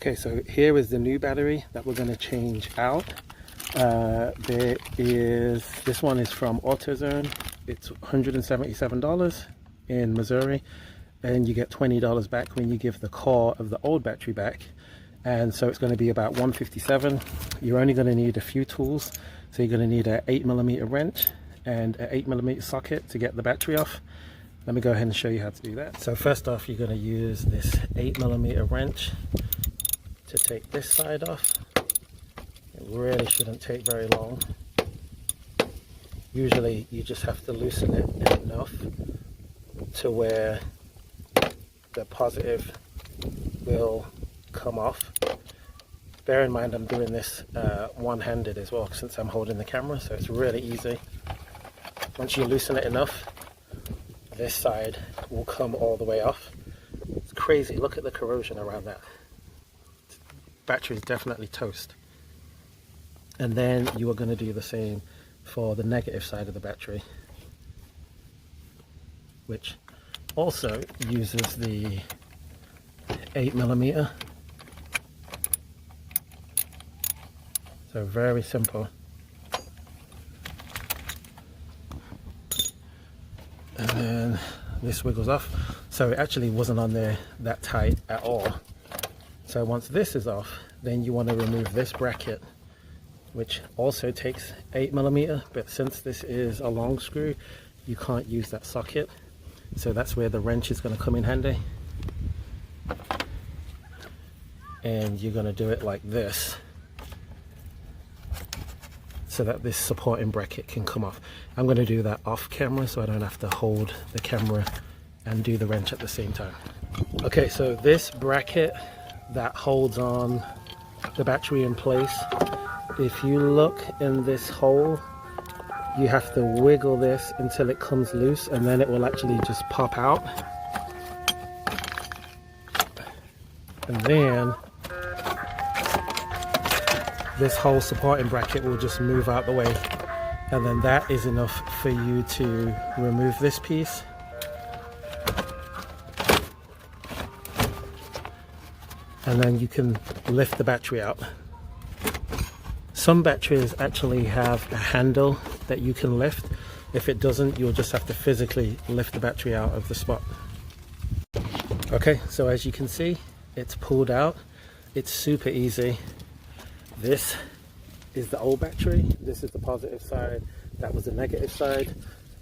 Okay, so here is the new battery that we're going to change out. This one is from AutoZone. It's $177 in Missouri, and you get $20 back when you give the core of the old battery back. And so it's going to be about $157. You're only going to need a few tools. So you're going to need an 8mm wrench and an 8mm socket to get the battery off. Let me go ahead and show you how to do that. So first off, you're going to use this 8mm wrench to take this side off. It really shouldn't take very long. Usually you just have to loosen it enough to where the positive will come off. Bear in mind I'm doing this one-handed as well since I'm holding the camera, so it's really easy. Once you loosen it enough, this side will come all the way off. It's crazy, look at the corrosion around that. Battery is definitely toast. And then you are going to do the same for the negative side of the battery, which also uses the 8mm. So very simple. And then this wiggles off. So it actually wasn't on there that tight at all. So once this is off, then you want to remove this bracket, which also takes 8mm, but since this is a long screw, you can't use that socket. So that's where the wrench is going to come in handy. And you're going to do it like this, so that this supporting bracket can come off. I'm going to do that off camera so I don't have to hold the camera and do the wrench at the same time. Okay, so this bracket that holds on the battery in place, if you look in this hole, you have to wiggle this until it comes loose, and then it will actually just pop out. And then this whole supporting bracket will just move out the way, and then that is enough for you to remove this piece. And then you can lift the battery out. Some batteries actually have a handle that you can lift. If it doesn't, you'll just have to physically lift the battery out of the spot. Okay, so as you can see, it's pulled out. It's super easy. This is the old battery. This is the positive side. That was the negative side.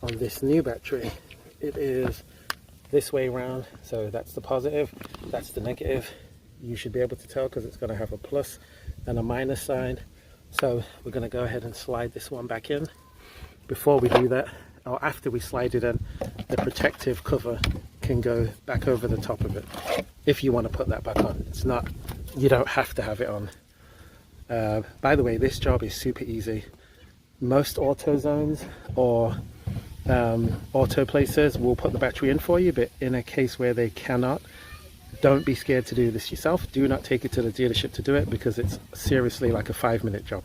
On this new battery, it is this way around. So that's the positive, that's the negative. You should be able to tell because it's going to have a plus and a minus side. So we're going to go ahead and slide this one back in. Before we do that, or after we slide it in, the protective cover can go back over the top of it if you want to put that back on. It's not, you don't have to have it on. By the way, this job is super easy. Most AutoZones or auto places will put the battery in for you, but in a case where they cannot, don't be scared to do this yourself. Do not take it to the dealership to do it, because it's seriously like a 5-minute job.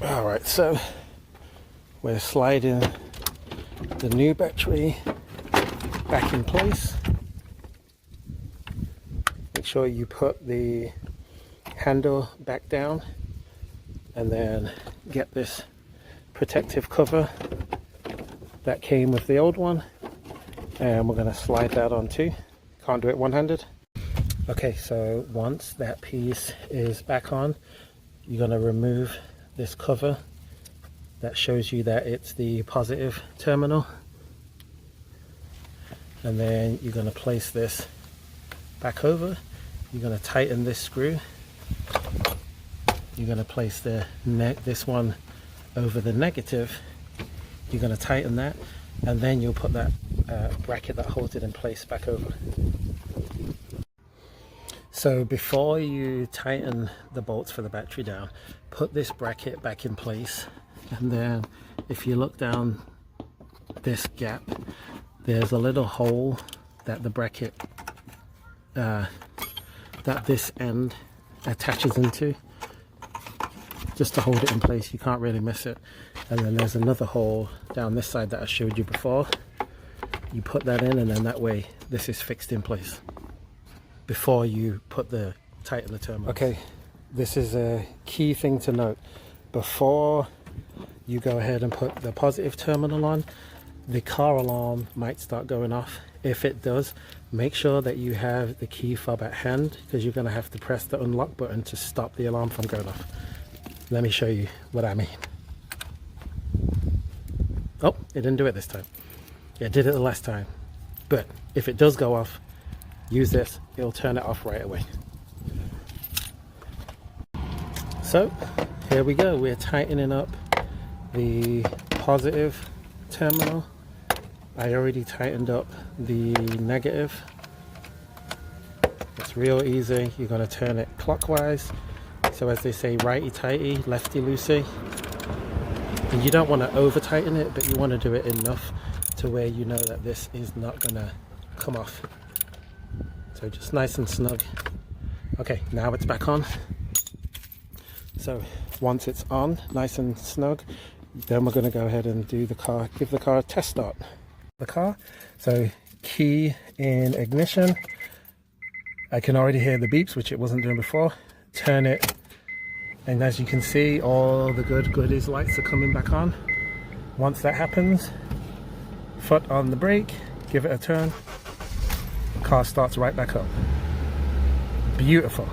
Alright, so we're sliding the new battery back in place. Make sure you put the handle back down, and then get this protective cover that came with the old one, and we're going to slide that on too. Can't do it one-handed. Okay, so once that piece is back on, you're going to remove this cover that shows you that it's the positive terminal, and then you're going to place this back over. You're going to tighten this screw. You're going to place this one over the negative. You're going to tighten that, and then you'll put that bracket that holds it in place back over. So before you tighten the bolts for the battery down, put this bracket back in place, and then if you look down this gap, there's a little hole that the bracket that this end attaches into, just to hold it in place. You can't really miss it. And then there's another hole down this side that I showed you before. You put that in, and then that way this is fixed in place. before you tighten the terminal. Okay, this is a key thing to note. Before you go ahead and put the positive terminal on, the car alarm might start going off. If it does, make sure that you have the key fob at hand, because you're going to have to press the unlock button to stop the alarm from going off. Let me show you what I mean. Oh, it didn't do it this time. It did it the last time. But if it does go off, use this, it'll turn it off right away. So here we go, we're tightening up the positive terminal. I already tightened up the negative. It's real easy. You're going to turn it clockwise. So as they say, righty tighty, lefty loosey. And you don't want to over tighten it, but you want to do it enough to where you know that this is not going to come off. So just nice and snug. Okay, now it's back on. So once it's on, nice and snug, then we're going to go ahead and give the car a test start. The car, so key in ignition. I can already hear the beeps, which it wasn't doing before. Turn it, and as you can see, all the goodies lights are coming back on. Once that happens, foot on the brake, give it a turn, the car starts right back up. Beautiful.